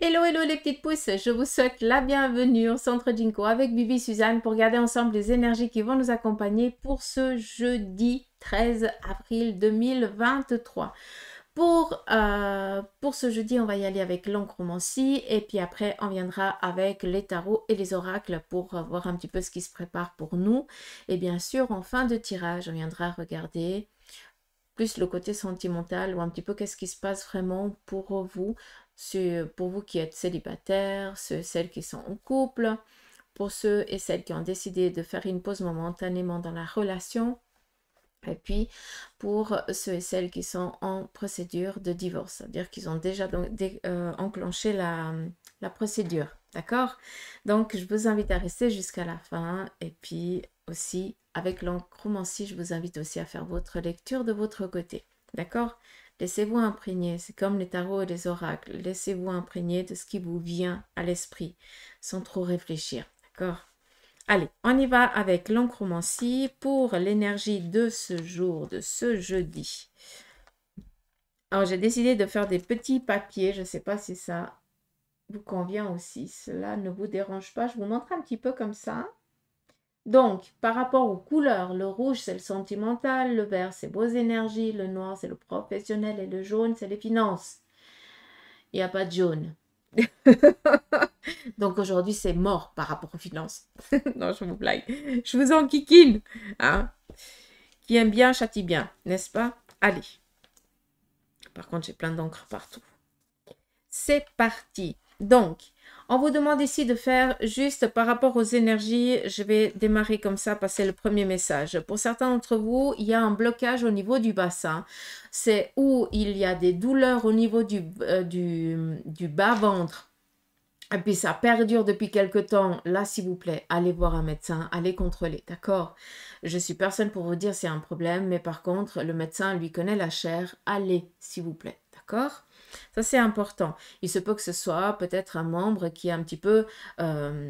Hello, hello les petites pousses, je vous souhaite la bienvenue au Centre Jinko avec Bibi Suzanne pour regarder ensemble les énergies qui vont nous accompagner pour ce jeudi 13 avril 2023. Pour ce jeudi, on va y aller avec l'oncromancie et puis après, on viendra avec les tarots et les oracles pour voir un petit peu ce qui se prépare pour nous. Et bien sûr, en fin de tirage, on viendra regarder plus le côté sentimental ou un petit peu qu'est-ce qui se passe vraiment pour vous qui êtes célibataires, celles qui sont en couple, pour ceux et celles qui ont décidé de faire une pause momentanément dans la relation, et puis pour ceux et celles qui sont en procédure de divorce, c'est-à-dire qu'ils ont déjà enclenché la procédure, d'accord? Donc je vous invite à rester jusqu'à la fin, et puis aussi avec l'oncromancie, je vous invite aussi à faire votre lecture de votre côté, d'accord? Laissez-vous imprégner, c'est comme les tarots et les oracles, laissez-vous imprégner de ce qui vous vient à l'esprit, sans trop réfléchir, d'accord? Allez, on y va avec l'oncromancie pour l'énergie de ce jour, de ce jeudi. Alors, j'ai décidé de faire des petits papiers, je ne sais pas si ça vous convient aussi, cela ne vous dérange pas, je vous montre un petit peu comme ça. Donc, par rapport aux couleurs, le rouge, c'est le sentimental, le vert, c'est vos énergies, le noir, c'est le professionnel et le jaune, c'est les finances. Il n'y a pas de jaune. Donc, aujourd'hui, c'est mort par rapport aux finances. Non, je vous blague. Je vous enquiquine. Hein? Qui aime bien, châtie bien, n'est-ce pas? Allez. Par contre, j'ai plein d'encre partout. C'est parti. Donc, on vous demande ici de faire juste par rapport aux énergies. Je vais démarrer comme ça, passer le premier message. Pour certains d'entre vous, il y a un blocage au niveau du bassin. C'est où il y a des douleurs au niveau du bas-ventre. Et puis ça perdure depuis quelque temps. Là, s'il vous plaît, allez voir un médecin, allez contrôler, d'accord? Je suis personne pour vous dire c'est un problème, mais par contre, le médecin lui connaît la chair. Allez, s'il vous plaît, d'accord? Ça, c'est important. Il se peut que ce soit peut-être un membre qui est un petit peu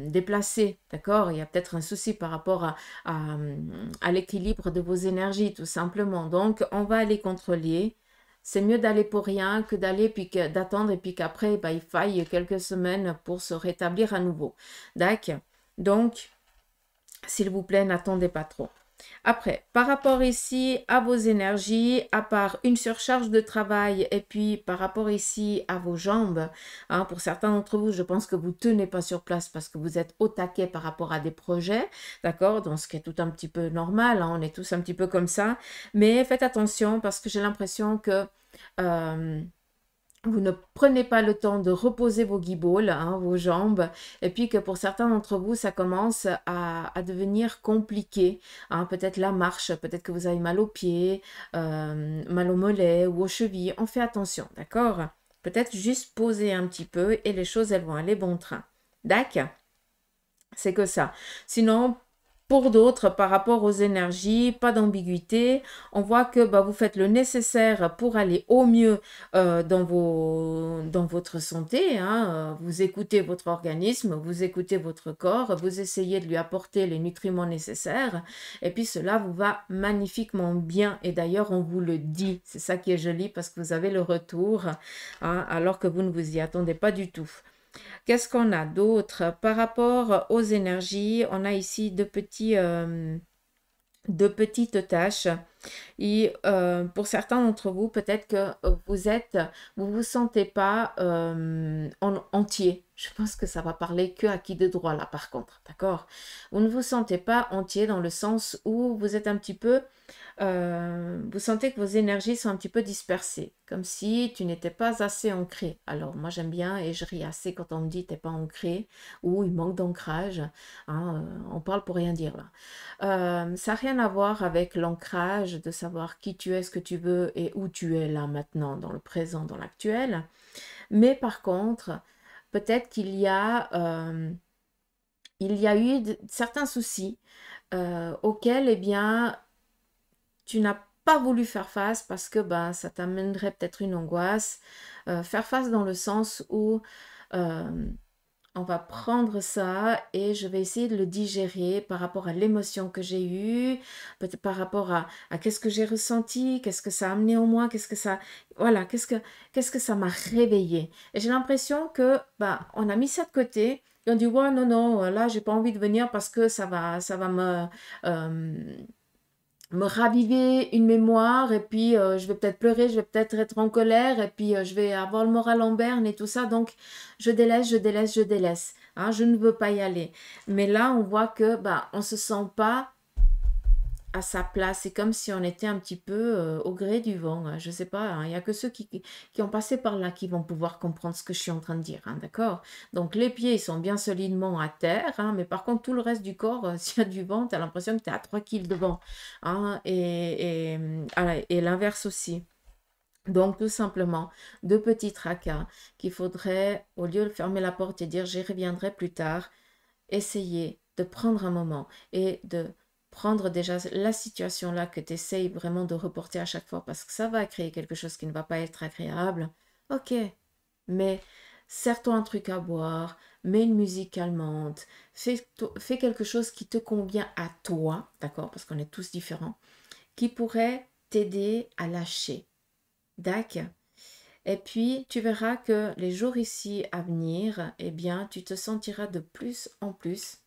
déplacé, d'accord? Il y a peut-être un souci par rapport à l'équilibre de vos énergies, tout simplement. Donc, on va aller contrôler. C'est mieux d'aller pour rien que d'aller puis d'attendre et puis qu'après, il faille quelques semaines pour se rétablir à nouveau. D'accord? Donc, s'il vous plaît, n'attendez pas trop. Après, par rapport ici à vos énergies, à part une surcharge de travail et puis par rapport ici à vos jambes, hein, pour certains d'entre vous, je pense que vous ne tenez pas sur place parce que vous êtes au taquet par rapport à des projets, d'accord? Donc, ce qui est tout un petit peu normal, hein, on est tous un petit peu comme ça, mais faites attention parce que j'ai l'impression que vous ne prenez pas le temps de reposer vos guiboles, hein, vos jambes, et puis que pour certains d'entre vous, ça commence à devenir compliqué. Hein, peut-être la marche, peut-être que vous avez mal aux pieds, mal aux mollets ou aux chevilles. On fait attention, d'accord? Peut-être juste poser un petit peu et les choses, elles vont aller bon train. D'accord? C'est que ça. Sinon, pour d'autres, par rapport aux énergies, pas d'ambiguïté. On voit que vous faites le nécessaire pour aller au mieux dans votre santé. Hein. Vous écoutez votre organisme, vous écoutez votre corps, vous essayez de lui apporter les nutriments nécessaires. Et puis cela vous va magnifiquement bien. Et d'ailleurs, on vous le dit. C'est ça qui est joli parce que vous avez le retour, hein, alors que vous ne vous y attendez pas du tout. Qu'est-ce qu'on a d'autre? Par rapport aux énergies, on a ici deux petites tâches. Et pour certains d'entre vous, peut-être que vous sentez pas entier. Je pense que ça va parler que à qui de droit là, par contre, d'accord? Vous ne vous sentez pas entier dans le sens où vous êtes un petit peu, vous sentez que vos énergies sont un petit peu dispersées, comme si tu n'étais pas assez ancré. Alors moi j'aime bien et je ris assez quand on me dit t'es pas ancré ou il manque d'ancrage. Hein, on parle pour rien dire là. Ça n'a rien à voir avec l'ancrage de savoir qui tu es, ce que tu veux et où tu es là maintenant, dans le présent, dans l'actuel. Mais par contre, peut-être qu'il y a eu certains soucis auxquels, eh bien, tu n'as pas voulu faire face parce que ça t'amènerait peut-être une angoisse. Faire face dans le sens où on va prendre ça et je vais essayer de le digérer par rapport à l'émotion que j'ai eue, peut-être par rapport à qu'est-ce que j'ai ressenti, qu'est-ce que ça a amené en moi, qu'est-ce que ça, voilà, qu'est-ce que ça m'a réveillé. Et j'ai l'impression que, bah, on a mis ça de côté. Et on dit, ouais, non, non, là, j'ai pas envie de venir parce que ça va me raviver une mémoire et puis je vais peut-être pleurer, je vais peut-être être en colère et puis je vais avoir le moral en berne et tout ça. Donc, je délaisse, je délaisse, je délaisse. Hein, je ne veux pas y aller. Mais là, on voit que bah, on ne se sent pas à sa place. C'est comme si on était un petit peu au gré du vent. Hein. Je ne sais pas, hein. Il n'y a que ceux qui ont passé par là qui vont pouvoir comprendre ce que je suis en train de dire. Hein, d'accord? Donc les pieds ils sont bien solidement à terre, hein, mais par contre tout le reste du corps, s'il y a du vent, tu as l'impression que tu es à 3 kills de vent. Hein, et l'inverse aussi. Donc, tout simplement, deux petits tracas qu'il faudrait, au lieu de fermer la porte et dire j'y reviendrai plus tard, essayer de prendre un moment et de prendre déjà la situation là que tu essayes vraiment de reporter à chaque fois parce que ça va créer quelque chose qui ne va pas être agréable. Ok, mais sers-toi un truc à boire, mets une musique calmante, fais quelque chose qui te convient à toi, d'accord, parce qu'on est tous différents, qui pourrait t'aider à lâcher. D'accord. Et puis, tu verras que les jours ici à venir, eh bien, tu te sentiras de plus en plus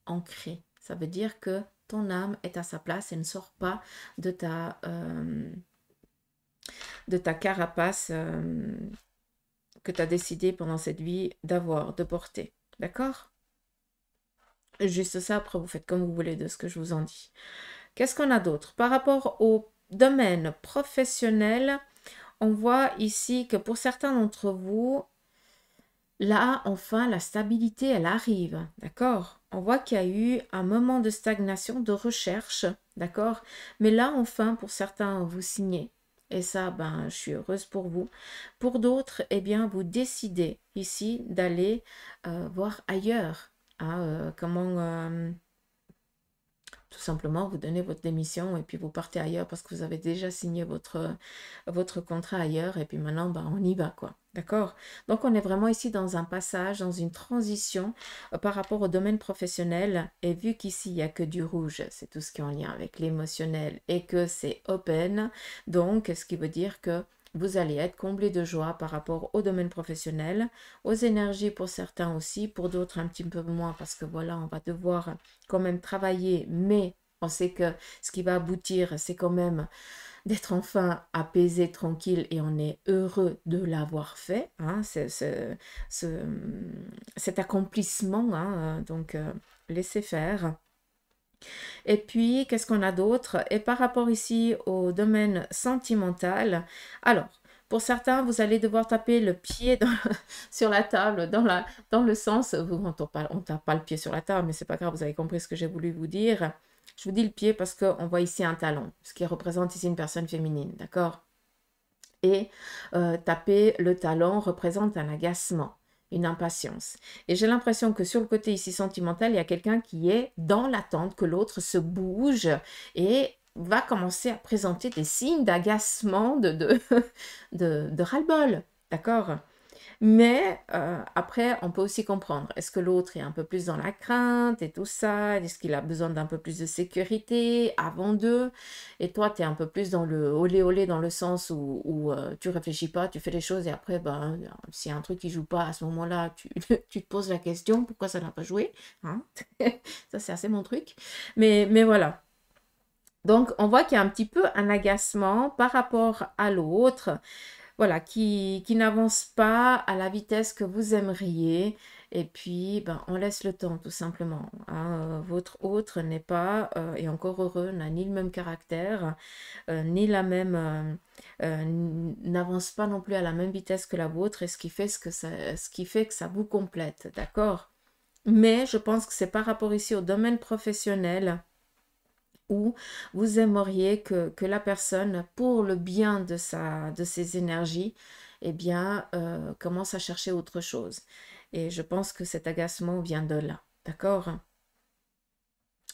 ancré. Ça veut dire que ton âme est à sa place et ne sort pas de ta carapace que tu as décidé pendant cette vie d'avoir, de porter. D'accord? Juste ça, après vous faites comme vous voulez de ce que je vous en dis. Qu'est-ce qu'on a d'autre? Par rapport au domaine professionnel, on voit ici que pour certains d'entre vous, là, enfin, la stabilité, elle arrive, d'accord? On voit qu'il y a eu un moment de stagnation, de recherche, d'accord? Mais là, enfin, pour certains, vous signez. Et ça, ben, je suis heureuse pour vous. Pour d'autres, eh bien, vous décidez ici d'aller voir ailleurs. Hein, tout simplement, vous donnez votre démission et puis vous partez ailleurs parce que vous avez déjà signé votre contrat ailleurs et puis maintenant, bah, on y va, quoi. D'accord? Donc, on est vraiment ici dans un passage, dans une transition par rapport au domaine professionnel. Et vu qu'ici, il n'y a que du rouge, c'est tout ce qui est en lien avec l'émotionnel et que c'est open, donc, ce qui veut dire que vous allez être comblé de joie par rapport au domaine professionnel, aux énergies pour certains aussi, pour d'autres un petit peu moins parce que voilà, on va devoir quand même travailler, mais on sait que ce qui va aboutir, c'est quand même d'être enfin apaisé, tranquille, et on est heureux de l'avoir fait, hein, cet accomplissement, hein, donc laissez faire. Et puis, qu'est-ce qu'on a d'autre? Et par rapport ici au domaine sentimental, alors, pour certains, vous allez devoir taper le pied sur la table, dans le sens, on ne tape pas le pied sur la table, mais c'est pas grave, vous avez compris ce que j'ai voulu vous dire. Je vous dis le pied parce qu'on voit ici un talon, ce qui représente ici une personne féminine, d'accord? Et taper le talon représente un agacement, une impatience. Et j'ai l'impression que sur le côté ici sentimental, il y a quelqu'un qui est dans l'attente que l'autre se bouge et va commencer à présenter des signes d'agacement, de ras-le-bol. D'accord? Mais après, on peut aussi comprendre. Est-ce que l'autre est un peu plus dans la crainte et tout ça? Est-ce qu'il a besoin d'un peu plus de sécurité avant d'eux? Et toi, tu es un peu plus dans le olé olé dans le sens où tu réfléchis pas, tu fais les choses et après, ben, s'il y a un truc qui joue pas à ce moment-là, tu te poses la question, pourquoi ça n'a pas joué? Hein. Ça, c'est assez mon truc. Mais voilà. Donc, on voit qu'il y a un petit peu un agacement par rapport à l'autre, voilà, qui n'avance pas à la vitesse que vous aimeriez. Et puis, ben, on laisse le temps, tout simplement. Hein. Votre autre n'est pas, et encore heureux, n'a ni le même caractère, ni la même, n'avance pas non plus à la même vitesse que la vôtre, et ce qui fait que ça vous complète, d'accord? Mais je pense que c'est par rapport ici au domaine professionnel où vous aimeriez que la personne, pour le bien de ses énergies, eh bien, commence à chercher autre chose. Et je pense que cet agacement vient de là. D'accord?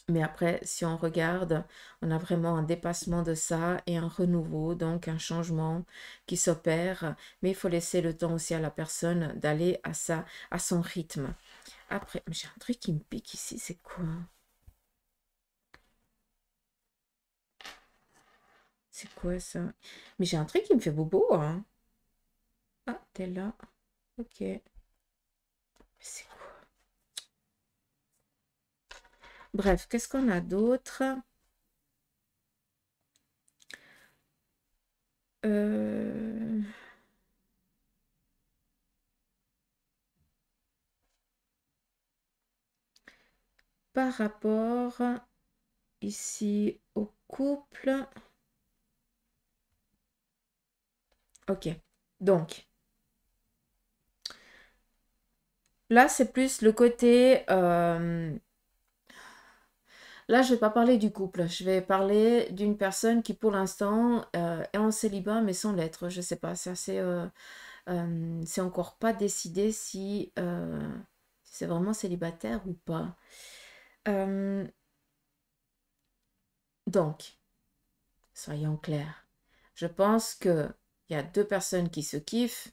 Mais après, si on regarde, on a vraiment un dépassement de ça et un renouveau, donc un changement qui s'opère. Mais il faut laisser le temps aussi à la personne d'aller à son rythme. Après, j'ai un truc qui me pique ici, c'est quoi? C'est quoi ça? Mais j'ai un truc qui me fait bobo, hein. Ah, t'es là. Ok. Mais c'est quoi? Bref, qu'est-ce qu'on a d'autre? Euh, Par rapport ici au couple. Ok. Donc, là, c'est plus le côté... là, je ne vais pas parler du couple. Je vais parler d'une personne qui, pour l'instant, est en célibat, mais sans l'être. Je ne sais pas. C'est assez... c'est encore pas décidé si c'est vraiment célibataire ou pas. Euh, donc, soyons clairs. Je pense qu'il y a deux personnes qui se kiffent.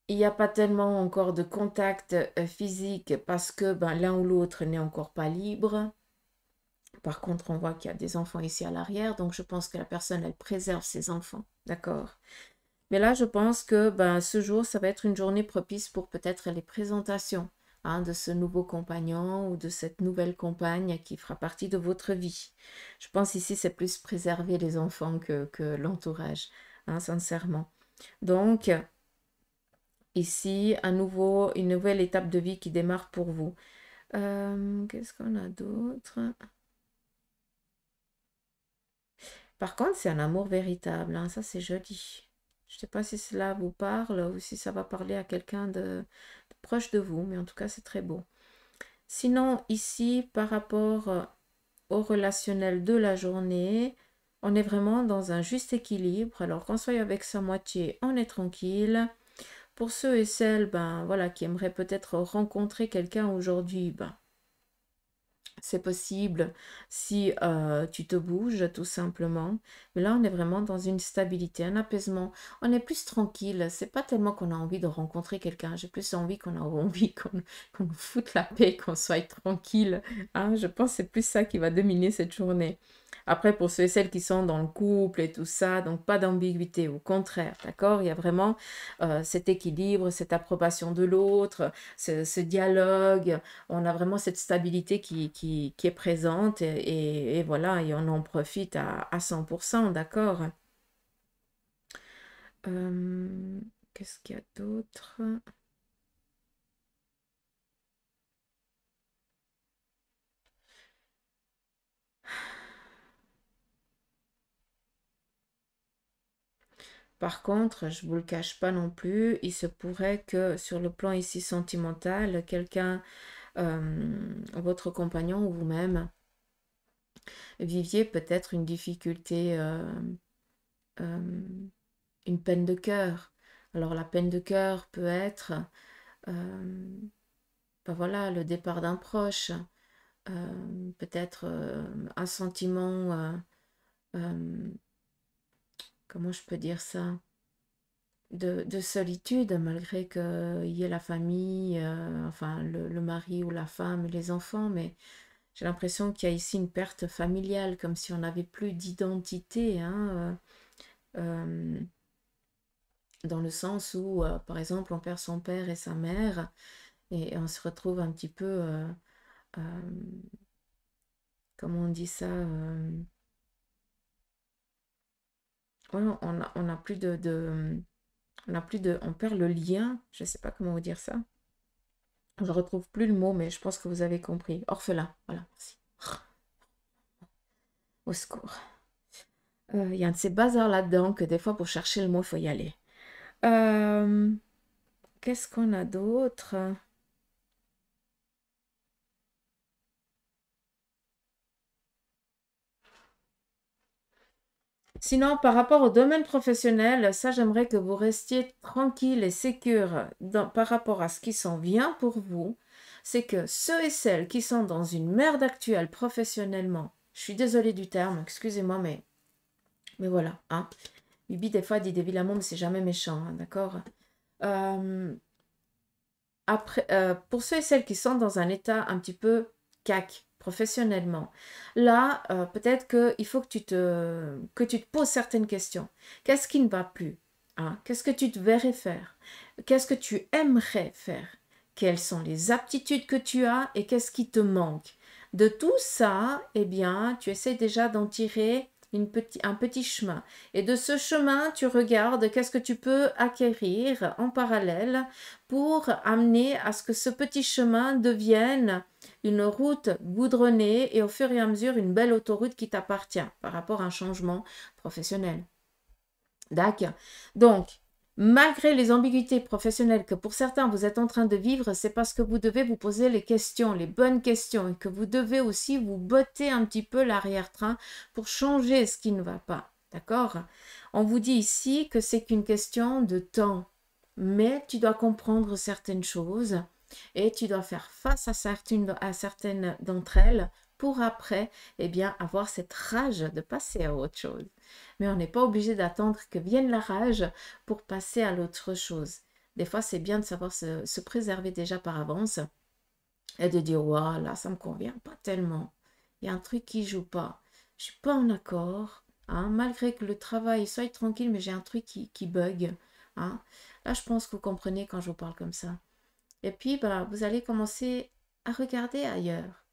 Il n'y a pas tellement encore de contact physique parce que ben, l'un ou l'autre n'est encore pas libre. Par contre, on voit qu'il y a des enfants ici à l'arrière, donc je pense que la personne, elle préserve ses enfants, d'accord? Mais là, je pense que ben, ce jour, ça va être une journée propice pour peut-être les présentations hein, de ce nouveau compagnon ou de cette nouvelle compagne qui fera partie de votre vie. Je pense ici, c'est plus préserver les enfants que l'entourage, hein, sincèrement. Donc, ici, une nouvelle étape de vie qui démarre pour vous. Qu'est-ce qu'on a d'autre? Par contre, c'est un amour véritable, hein, ça c'est joli. Je ne sais pas si cela vous parle ou si ça va parler à quelqu'un de proche de vous, mais en tout cas c'est très beau. Sinon, ici, par rapport au relationnel de la journée, on est vraiment dans un juste équilibre. Alors qu'on soit avec sa moitié, on est tranquille. Pour ceux et celles ben, voilà, qui aimeraient peut-être rencontrer quelqu'un aujourd'hui, ben, c'est possible si tu te bouges tout simplement. Mais là, on est vraiment dans une stabilité, un apaisement. On est plus tranquille. C'est pas tellement qu'on a envie de rencontrer quelqu'un. J'ai plus envie qu'on a envie qu'on nous foute la paix, qu'on soit tranquille. Hein, je pense que c'est plus ça qui va dominer cette journée. Après, pour ceux et celles qui sont dans le couple et tout ça, donc pas d'ambiguïté, au contraire, d'accord? Il y a vraiment cet équilibre, cette approbation de l'autre, ce dialogue, on a vraiment cette stabilité qui est présente et voilà, et on en profite à 100%, d'accord? Euh, Qu'est-ce qu'il y a d'autre? Par contre, je ne vous le cache pas non plus, il se pourrait que sur le plan ici sentimental, quelqu'un, votre compagnon ou vous-même, viviez peut-être une difficulté, euh, une peine de cœur. Alors la peine de cœur peut être, euh, ben voilà, le départ d'un proche, peut-être un sentiment, euh, comment je peux dire ça, de solitude, malgré qu'il y ait la famille, enfin le mari ou la femme et les enfants, mais j'ai l'impression qu'il y a ici une perte familiale, comme si on n'avait plus d'identité, hein, dans le sens où, par exemple, on perd son père et sa mère, et on se retrouve un petit peu, euh, comment on dit ça, ouais, on a plus on a plus on perd le lien, je sais pas comment vous dire ça. Je retrouve plus le mot, mais je pense que vous avez compris. Orphelin, voilà, merci. Au secours. Il y a un de ces bazars là-dedans que des fois, pour chercher le mot, il faut y aller. Euh, Qu'est-ce qu'on a d'autre? Sinon, par rapport au domaine professionnel, ça, j'aimerais que vous restiez tranquille et sécure par rapport à ce qui s'en vient pour vous. c'est que ceux et celles qui sont dans une merde actuelle professionnellement, je suis désolée du terme, excusez-moi, mais voilà, hein. Bibi, des fois, dit des vilains mots, mais c'est jamais méchant, hein, d'accord? Après, pour ceux et celles qui sont dans un état un petit peu cac professionnellement, là, peut-être qu'il faut que que tu te poses certaines questions. Qu'est-ce qui ne va plus, hein? Qu'est-ce que tu te verrais faire? Qu'est-ce que tu aimerais faire? Quelles sont les aptitudes que tu as et qu'est-ce qui te manque? De tout ça, eh bien, tu essaies déjà d'en tirer un petit chemin. Et de ce chemin, tu regardes qu'est-ce que tu peux acquérir en parallèle pour amener à ce que ce petit chemin devienne une route goudronnée et au fur et à mesure une belle autoroute qui t'appartient par rapport à un changement professionnel. D'accord. Donc, malgré les ambiguïtés professionnelles que pour certains vous êtes en train de vivre, c'est parce que vous devez vous poser les questions, les bonnes questions, et que vous devez aussi vous botter un petit peu l'arrière-train pour changer ce qui ne va pas. D'accord? On vous dit ici que c'est qu'une question de temps, mais tu dois comprendre certaines choses et tu dois faire face à certaines d'entre elles pour après, eh bien, avoir cette rage de passer à autre chose. Mais on n'est pas obligé d'attendre que vienne la rage pour passer à l'autre chose. Des fois, c'est bien de savoir se préserver déjà par avance et de dire, waouh, là, ça ne me convient pas tellement. Il y a un truc qui ne joue pas. Je ne suis pas en accord. Hein, malgré que le travail soit tranquille, mais j'ai un truc qui bug. Hein. Là, je pense que vous comprenez quand je vous parle comme ça. Et puis, bah, vous allez commencer à regarder ailleurs.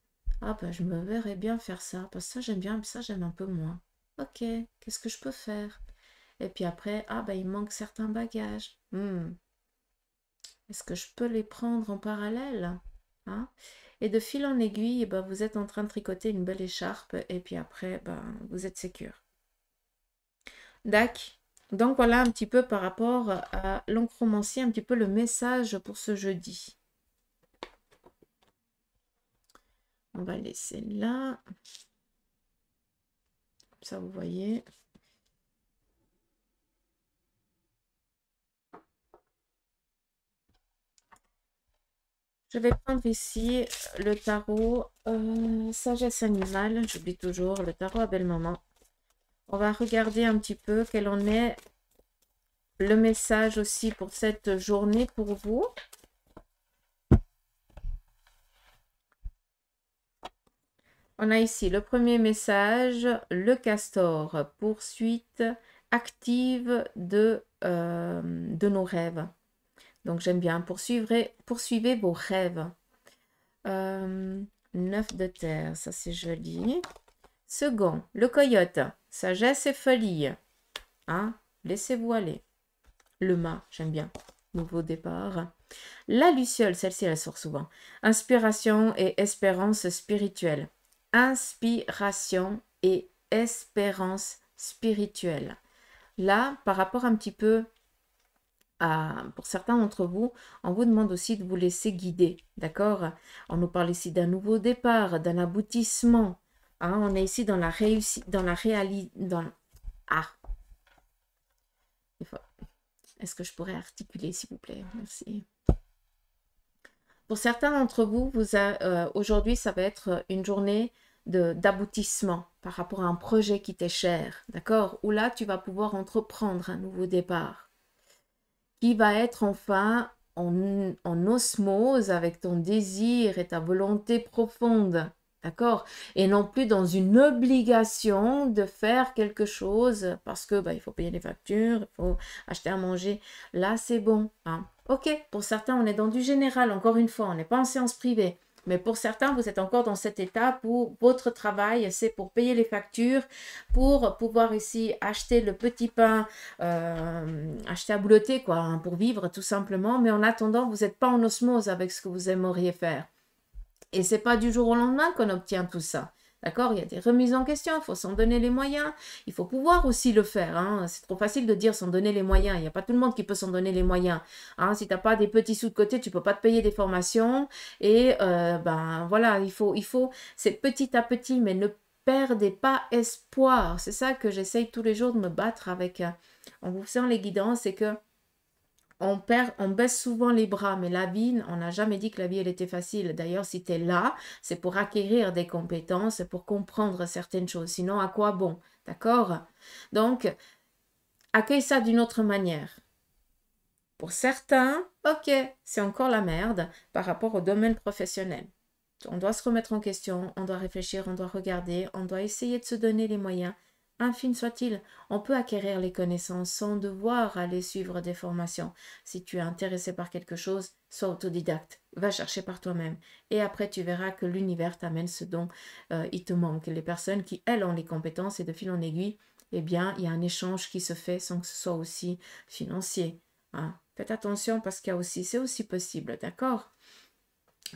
Ah, bah, je me verrais bien faire ça, parce que ça, j'aime bien, mais ça, j'aime un peu moins. Ok, qu'est-ce que je peux faire? Et puis après, ah, bah, il manque certains bagages. Est-ce que je peux les prendre en parallèle? Hein? Et de fil en aiguille, bah, vous êtes en train de tricoter une belle écharpe, et puis après, bah, vous êtes sécure. Dac. Donc voilà un petit peu par rapport à l'oncromancier, un petit peu le message pour ce jeudi. On va laisser là. Comme ça, vous voyez. Je vais prendre ici le tarot Sagesse Animale. J'oublie toujours le tarot à Belle-Maman. On va regarder un petit peu quel en est le message aussi pour cette journée pour vous. On a ici le premier message, le castor, poursuite active de nos rêves. Donc j'aime bien, poursuivez vos rêves. 9 de terre, ça c'est joli. Second, le coyote, sagesse et folie. Hein? Laissez-vous aller. Le mât, j'aime bien. Nouveau départ. La luciole, celle-ci elle sort souvent. Inspiration et espérance spirituelle. Inspiration et espérance spirituelle. Là, par rapport un petit peu pour certains d'entre vous, on vous demande aussi de vous laisser guider, d'accord? On nous parle ici d'un nouveau départ, d'un aboutissement. Hein, on est ici dans la réussite, dans la réalité, Ah! Est-ce que je pourrais articuler, s'il vous plaît? Merci. Pour certains d'entre vous, aujourd'hui, ça va être une journée d'aboutissement par rapport à un projet qui t'est cher, d'accord? Où là, tu vas pouvoir entreprendre un nouveau départ qui va être enfin en osmose avec ton désir et ta volonté profonde, d'accord? Et non plus dans une obligation de faire quelque chose parce que il faut payer les factures, il faut acheter à manger. Là, c'est bon, hein? Ok, pour certains, on est dans du général, encore une fois, on n'est pas en séance privée. Mais pour certains, vous êtes encore dans cette étape où votre travail, c'est pour payer les factures, pour pouvoir ici acheter le petit pain, acheter à boulotter, quoi, hein, pour vivre tout simplement. Mais en attendant, vous n'êtes pas en osmose avec ce que vous aimeriez faire. Et ce n'est pas du jour au lendemain qu'on obtient tout ça. D'accord? Il y a des remises en question, il faut s'en donner les moyens. Il faut pouvoir aussi le faire. Hein. C'est trop facile de dire s'en donner les moyens. Il n'y a pas tout le monde qui peut s'en donner les moyens. Hein. Si tu n'as pas des petits sous de côté, tu ne peux pas te payer des formations. Et voilà, il faut c'est petit à petit, mais ne perdez pas espoir. C'est ça que j'essaye tous les jours de me battre avec en vous faisant les guidances, c'est que on baisse souvent les bras, mais la vie, on n'a jamais dit que la vie, elle était facile. D'ailleurs, si tu es là, c'est pour acquérir des compétences, pour comprendre certaines choses. Sinon, à quoi bon? D'accord? Donc, accueille ça d'une autre manière. Pour certains, ok, c'est encore la merde par rapport au domaine professionnel. On doit se remettre en question, on doit réfléchir, on doit regarder, on doit essayer de se donner les moyens. Infime soit-il, on peut acquérir les connaissances sans devoir aller suivre des formations. Si tu es intéressé par quelque chose, sois autodidacte, va chercher par toi-même. Et après, tu verras que l'univers t'amène ce dont il te manque. Les personnes qui, elles, ont les compétences et de fil en aiguille, eh bien, il y a un échange qui se fait sans que ce soit aussi financier. Hein. Faites attention parce qu'il y a aussi, c'est aussi possible, d'accord?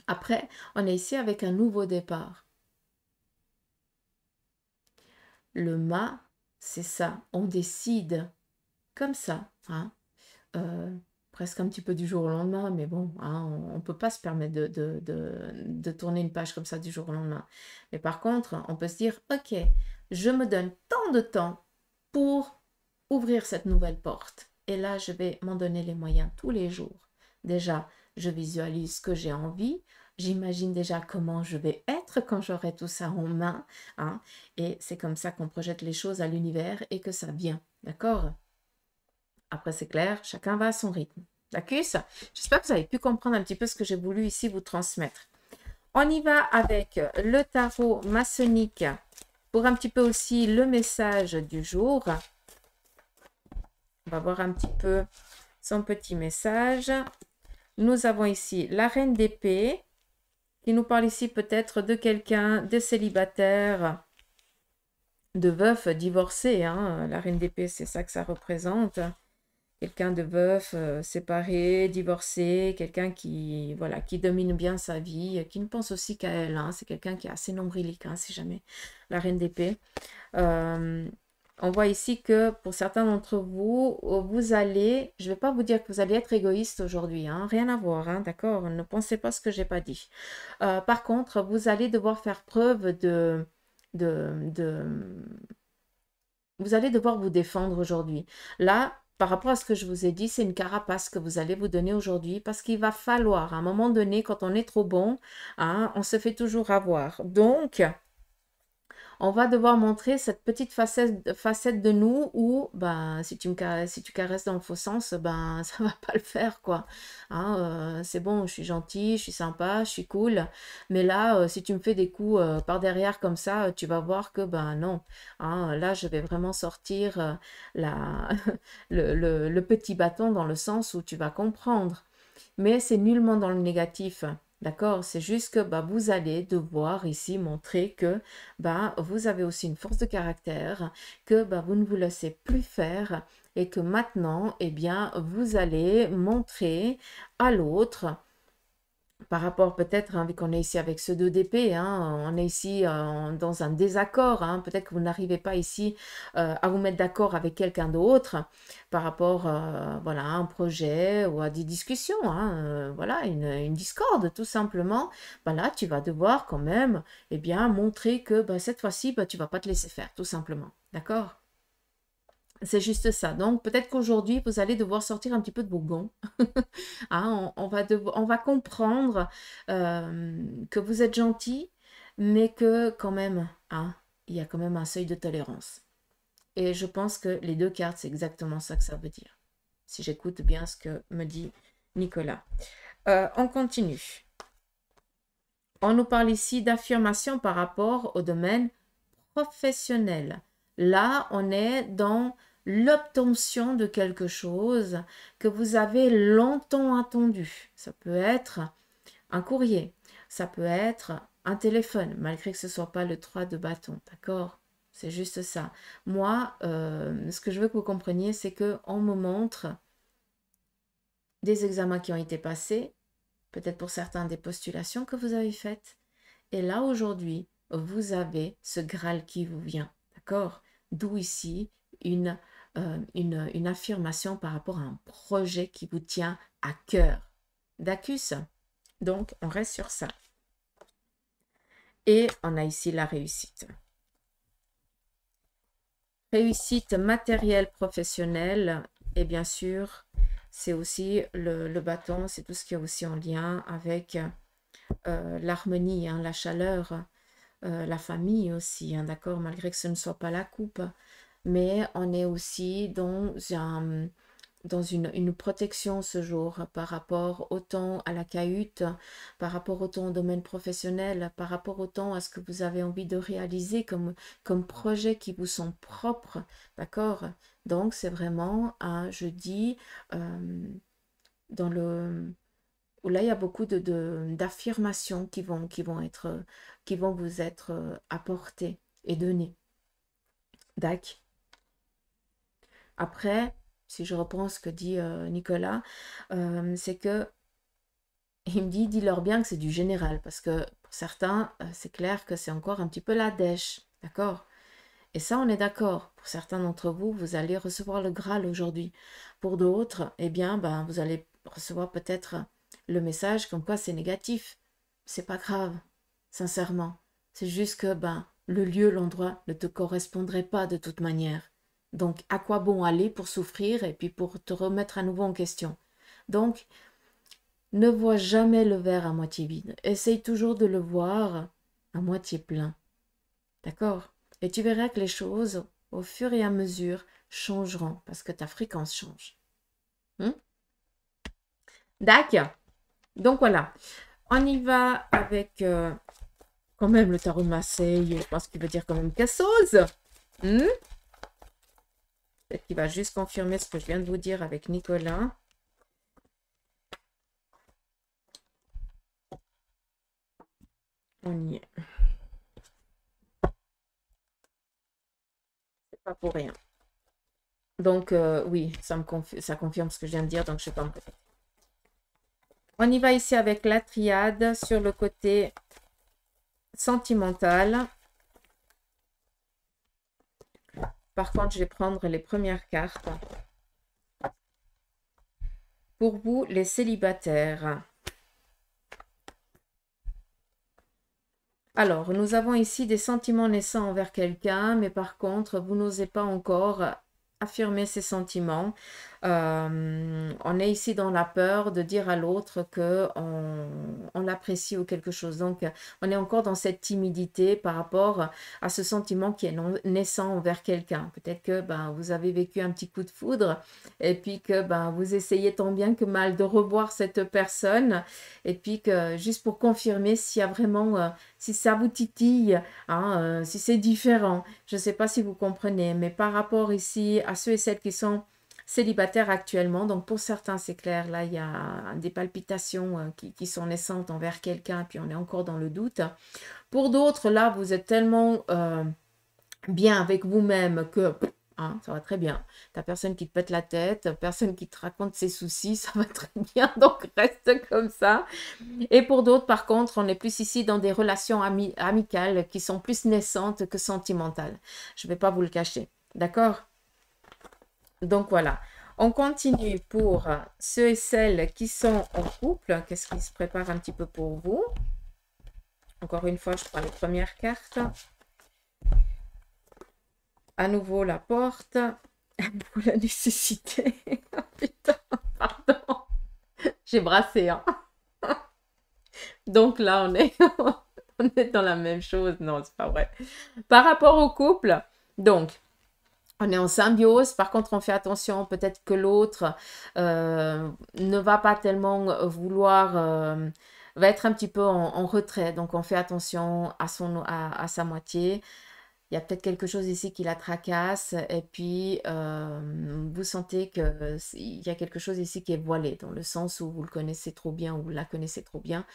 Après, on est ici avec un nouveau départ. Le mât, c'est ça. On décide comme ça, hein, presque un petit peu du jour au lendemain, mais bon, hein, on ne peut pas se permettre de tourner une page comme ça du jour au lendemain. Mais par contre, on peut se dire, ok, je me donne tant de temps pour ouvrir cette nouvelle porte. Et là, je vais m'en donner les moyens tous les jours. Déjà, je visualise ce que j'ai envie. J'imagine déjà comment je vais être quand j'aurai tout ça en main. Hein, et c'est comme ça qu'on projette les choses à l'univers et que ça vient. D'accord? Après, c'est clair, chacun va à son rythme. D'accord? J'espère que vous avez pu comprendre un petit peu ce que j'ai voulu ici vous transmettre. On y va avec le tarot maçonnique pour un petit peu aussi le message du jour. On va voir un petit peu son petit message. Nous avons ici la reine d'épée qui nous parle ici peut-être de quelqu'un de célibataire, de veuf, divorcé. Hein. La reine d'épée, c'est ça que ça représente. Quelqu'un de veuf, séparé, divorcé, quelqu'un qui, voilà, qui domine bien sa vie, qui ne pense aussi qu'à elle. Hein. C'est quelqu'un qui est assez nombrilique, hein, si jamais. La reine d'épée. On voit ici que pour certains d'entre vous, vous allez, je ne vais pas vous dire que vous allez être égoïste aujourd'hui, hein, rien à voir, hein, d'accord? Ne pensez pas ce que je n'ai pas dit. Par contre, vous allez devoir faire preuve vous allez devoir vous défendre aujourd'hui. Là, par rapport à ce que je vous ai dit, c'est une carapace que vous allez vous donner aujourd'hui parce qu'il va falloir, à un moment donné, quand on est trop bon, hein, on se fait toujours avoir. Donc, on va devoir montrer cette petite facette de nous où, ben, si tu caresses dans le faux sens, ben, ça va pas le faire, quoi. Hein, c'est bon, je suis gentille, je suis sympa, je suis cool. Mais là, si tu me fais des coups par derrière comme ça, tu vas voir que, ben non. Hein, là, je vais vraiment sortir le petit bâton dans le sens où tu vas comprendre. Mais c'est nullement dans le négatif. D'accord? C'est juste que bah, vous allez devoir ici montrer que bah, vous avez aussi une force de caractère, que bah, vous ne vous laissez plus faire et que maintenant, eh bien, vous allez montrer à l'autre par rapport peut-être, hein, vu qu'on est ici avec ce 2 d'épée, hein, on est ici dans un désaccord, hein, peut-être que vous n'arrivez pas ici à vous mettre d'accord avec quelqu'un d'autre par rapport voilà, à un projet ou à des discussions, hein, voilà, une discorde tout simplement. Ben là, tu vas devoir quand même eh bien, montrer que ben, cette fois-ci, ben, tu ne vas pas te laisser faire, tout simplement. D'accord? C'est juste ça. Donc, peut-être qu'aujourd'hui, vous allez devoir sortir un petit peu de vos gonds. Hein, on va comprendre que vous êtes gentil, mais que quand même, hein, il y a quand même un seuil de tolérance. Et je pense que les 2 cartes, c'est exactement ça que ça veut dire. Si j'écoute bien ce que me dit Nicolas. On continue. On nous parle ici d'affirmation par rapport au domaine professionnel. Là, on est dans l'obtention de quelque chose que vous avez longtemps attendu. Ça peut être un courrier, ça peut être un téléphone, malgré que ce ne soit pas le 3 de bâton, d'accord? C'est juste ça. Moi, ce que je veux que vous compreniez, c'est qu'on me montre des examens qui ont été passés, peut-être pour certains des postulations que vous avez faites. Et là, aujourd'hui, vous avez ce Graal qui vous vient, d'accord? D'où ici une affirmation par rapport à un projet qui vous tient à cœur. D'accord? Donc, on reste sur ça. Et on a ici la réussite. Réussite matérielle, professionnelle et bien sûr, c'est aussi le bâton, c'est tout ce qui est aussi en lien avec l'harmonie, hein, la chaleur, la famille aussi, hein, d'accord, malgré que ce ne soit pas la coupe, mais on est aussi dans une protection ce jour par rapport autant à la cahute, par rapport autant au domaine professionnel, par rapport autant à ce que vous avez envie de réaliser comme projets qui vous sont propres, d'accord? Donc c'est vraiment un jeudi dans le où là il y a beaucoup d'affirmations qui vont vous être apportées et données. D'accord. Après, si je reprends ce que dit Nicolas, c'est que il me dit, dis-leur bien que c'est du général, parce que pour certains, c'est clair que c'est encore un petit peu la dèche, d'accord? Et ça, on est d'accord. Pour certains d'entre vous, vous allez recevoir le Graal aujourd'hui. Pour d'autres, eh bien, ben, vous allez recevoir peut-être le message comme quoi c'est négatif. C'est pas grave, sincèrement. C'est juste que ben, le lieu, l'endroit ne te correspondrait pas de toute manière. Donc, à quoi bon aller pour souffrir et puis pour te remettre à nouveau en question? Donc, ne vois jamais le verre à moitié vide. Essaye toujours de le voir à moitié plein. D'accord? Et tu verras que les choses, au fur et à mesure, changeront parce que ta fréquence change. D'accord. Donc voilà. On y va avec quand même le tarot de Marseille. Je pense qu'il veut dire quand même quelque chose. Peut-être qu'il va juste confirmer ce que je viens de vous dire avec Nicolas. On y est. C'est pas pour rien. Donc, oui, ça confirme ce que je viens de dire, donc je ne sais pas me répéter. On y va ici avec la triade sur le côté sentimental. Par contre, je vais prendre les premières cartes. Pour vous, les célibataires. Alors, nous avons ici des sentiments naissants envers quelqu'un, mais par contre, vous n'osez pas encore affirmer ces sentiments. On est ici dans la peur de dire à l'autre que on l'apprécie ou quelque chose. Donc, on est encore dans cette timidité par rapport à ce sentiment qui est naissant envers quelqu'un. Peut-être que ben, vous avez vécu un petit coup de foudre et puis que ben, vous essayez tant bien que mal de revoir cette personne et puis que juste pour confirmer s'il y a vraiment, si ça vous titille, hein, si c'est différent. Je ne sais pas si vous comprenez, mais par rapport ici à ceux et celles qui sont célibataires actuellement, donc pour certains c'est clair, là il y a des palpitations qui sont naissantes envers quelqu'un, puis on est encore dans le doute. Pour d'autres, là vous êtes tellement bien avec vous-même que hein, ça va très bien. T'as personne qui te pète la tête, personne qui te raconte ses soucis, ça va très bien, donc reste comme ça. Et pour d'autres, par contre, on est plus ici dans des relations amicales qui sont plus naissantes que sentimentales. Je ne vais pas vous le cacher. D'accord? Donc voilà. On continue pour ceux et celles qui sont en couple. Qu'est-ce qui se prépare un petit peu pour vous? Encore une fois, je prends les premières cartes. À nouveau, la porte. Pour la nécessité. Oh, putain, pardon. J'ai brassé, hein. Donc là, on est dans la même chose. Non, c'est pas vrai. Par rapport au couple, donc, on est en symbiose. Par contre, on fait attention. Peut-être que l'autre ne va pas tellement vouloir... va être un petit peu en retrait. Donc, on fait attention à sa moitié. Il y a peut-être quelque chose ici qui la tracasse et puis vous sentez qu'il y a quelque chose ici qui est voilé dans le sens où vous le connaissez trop bien ou vous la connaissez trop bien.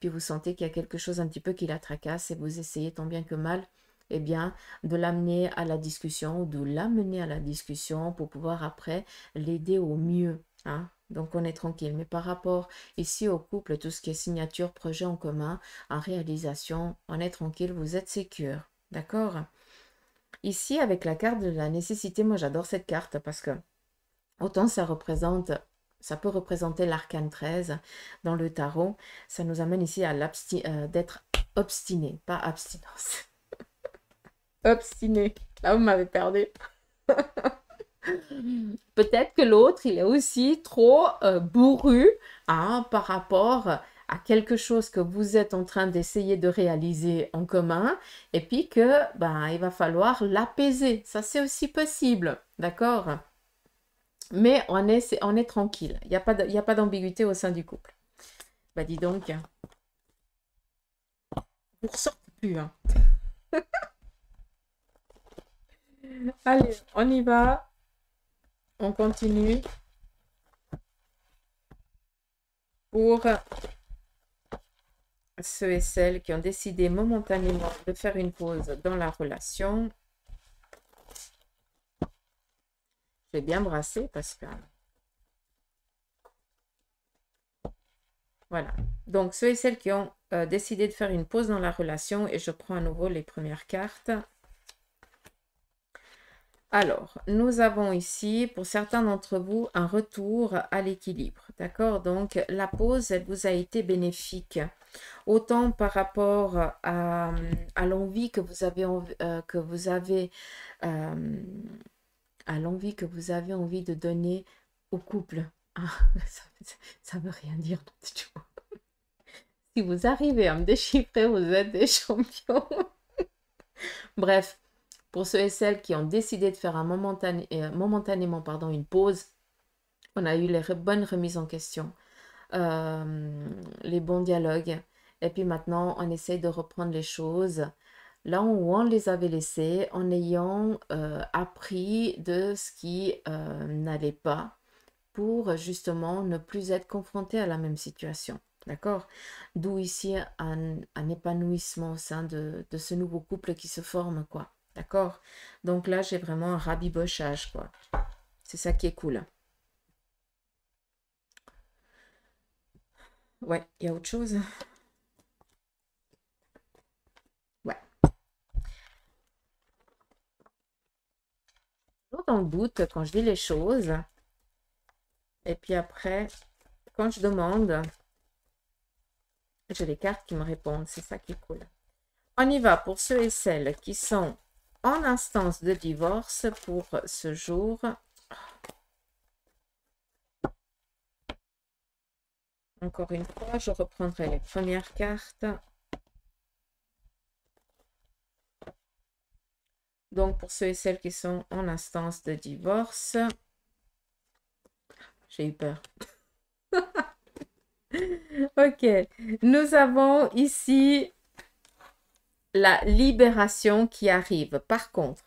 Puis vous sentez qu'il y a quelque chose un petit peu qui la tracasse et vous essayez tant bien que mal eh bien, de l'amener à la discussion ou de l'amener à la discussion pour pouvoir après l'aider au mieux. Hein? Donc on est tranquille. Mais par rapport ici au couple, tout ce qui est signature, projet en commun, en réalisation, on est tranquille, vous êtes sécure. D'accord? Ici, avec la carte de la nécessité, moi j'adore cette carte parce que autant ça peut représenter l'arcane 13 dans le tarot, ça nous amène ici à d'être obstiné, pas abstinence. Obstiné, là vous m'avez perdu. Peut-être que l'autre, il est aussi trop bourru hein, par rapport à quelque chose que vous êtes en train d'essayer de réaliser en commun, et puis que ben, il va falloir l'apaiser. Ça, c'est aussi possible, d'accord? Mais on est tranquille. Il n'y a pas d'ambiguïté au sein du couple. Bah dis donc, vous ressortez plus. Hein. Allez, on y va. On continue pour ceux et celles qui ont décidé momentanément de faire une pause dans la relation. Je vais bien brasser parce que... Voilà. Donc, ceux et celles qui ont décidé de faire une pause dans la relation, et je prends à nouveau les premières cartes. Alors, nous avons ici, pour certains d'entre vous, un retour à l'équilibre. D'accord? Donc, la pause, elle vous a été bénéfique. Autant par rapport à l'envie que vous avez, à l'envie que vous avez envie de donner au couple. Ah, ça veut rien dire. Si vous arrivez à me déchiffrer, vous êtes des champions. Bref, pour ceux et celles qui ont décidé de faire momentanément une pause, on a eu les bonnes remises en question, les bons dialogues. Et puis maintenant, on essaye de reprendre les choses là où on les avait laissées en ayant appris de ce qui n'allait pas pour justement ne plus être confronté à la même situation. D'accord? D'où ici un épanouissement au sein de ce nouveau couple qui se forme, quoi. D'accord? Donc là, j'ai vraiment un rabibochage, quoi. C'est ça qui est cool. Ouais, il y a autre chose? Ouais. Toujours dans le doute quand je dis les choses. Et puis après, quand je demande, j'ai les cartes qui me répondent. C'est ça qui est cool. On y va pour ceux et celles qui sont en instance de divorce pour ce jour. Encore une fois, je reprendrai les premières cartes. Donc, pour ceux et celles qui sont en instance de divorce, j'ai eu peur. Ok, nous avons ici la libération qui arrive. Par contre,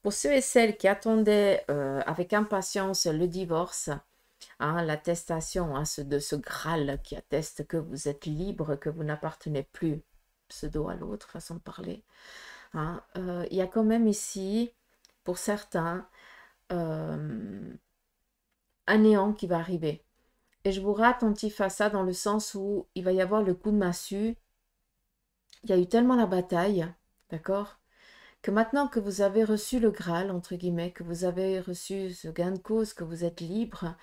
pour ceux et celles qui attendaient avec impatience le divorce, hein, l'attestation hein, de ce Graal qui atteste que vous êtes libre, que vous n'appartenez plus pseudo à l'autre, façon de parler, hein, il y a quand même ici, pour certains, un néant qui va arriver. Et je vous rends attentif à ça dans le sens où il va y avoir le coup de massue. Il y a eu tellement la bataille, d'accord, que maintenant que vous avez reçu le Graal, entre guillemets, que vous avez reçu ce gain de cause, que vous êtes libre,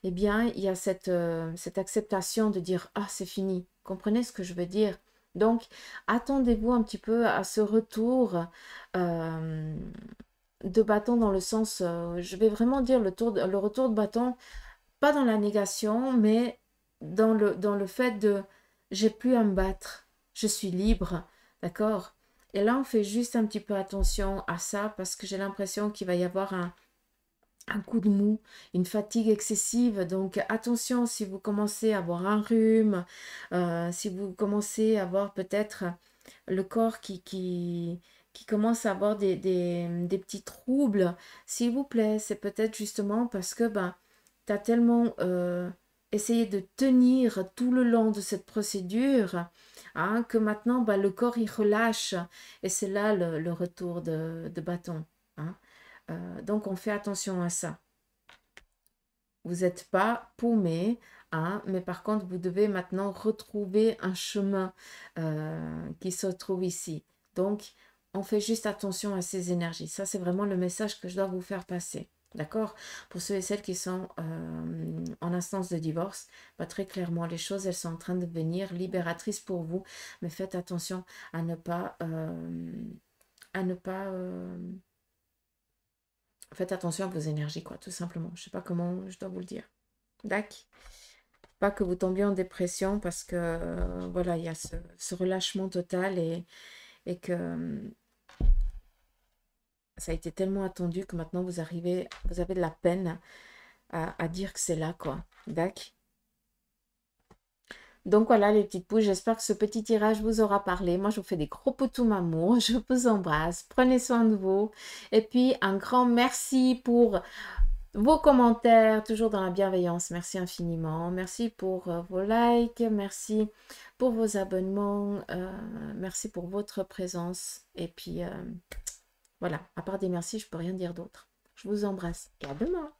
eh bien, il y a cette acceptation de dire « Ah, c'est fini ». Comprenez ce que je veux dire? Donc, attendez-vous un petit peu à ce retour de bâton dans le sens, je vais vraiment dire le retour de bâton, pas dans la négation, mais dans le fait de j'ai plus à me battre, je suis libre, d'accord? Et là, on fait juste un petit peu attention à ça parce que j'ai l'impression qu'il va y avoir un coup de mou, une fatigue excessive. Donc attention si vous commencez à avoir un rhume, si vous commencez à avoir peut-être le corps qui commence à avoir des petits troubles, s'il vous plaît, c'est peut-être justement parce que ben, tu as tellement essayé de tenir tout le long de cette procédure hein, que maintenant ben, le corps il relâche et c'est là le retour de bâton. Hein. Donc on fait attention à ça. Vous n'êtes pas paumé, hein, mais par contre, vous devez maintenant retrouver un chemin qui se trouve ici. Donc, on fait juste attention à ces énergies. Ça, c'est vraiment le message que je dois vous faire passer. D'accord? Pour ceux et celles qui sont en instance de divorce, pas très clairement, les choses, elles sont en train de devenir libératrices pour vous. Mais faites attention à ne pas Faites attention à vos énergies, quoi, tout simplement. Je sais pas comment je dois vous le dire. D'accord? Pas que vous tombiez en dépression parce que, voilà, il y a ce relâchement total et que ça a été tellement attendu que maintenant vous avez de la peine à dire que c'est là, quoi. D'accord? Donc voilà les petites pouces, j'espère que ce petit tirage vous aura parlé. Moi, je vous fais des gros poutous amour, je vous embrasse, prenez soin de vous. Et puis, un grand merci pour vos commentaires, toujours dans la bienveillance. Merci infiniment. Merci pour vos likes, merci pour vos abonnements, merci pour votre présence. Et puis, voilà, à part des merci, je peux rien dire d'autre. Je vous embrasse et à demain.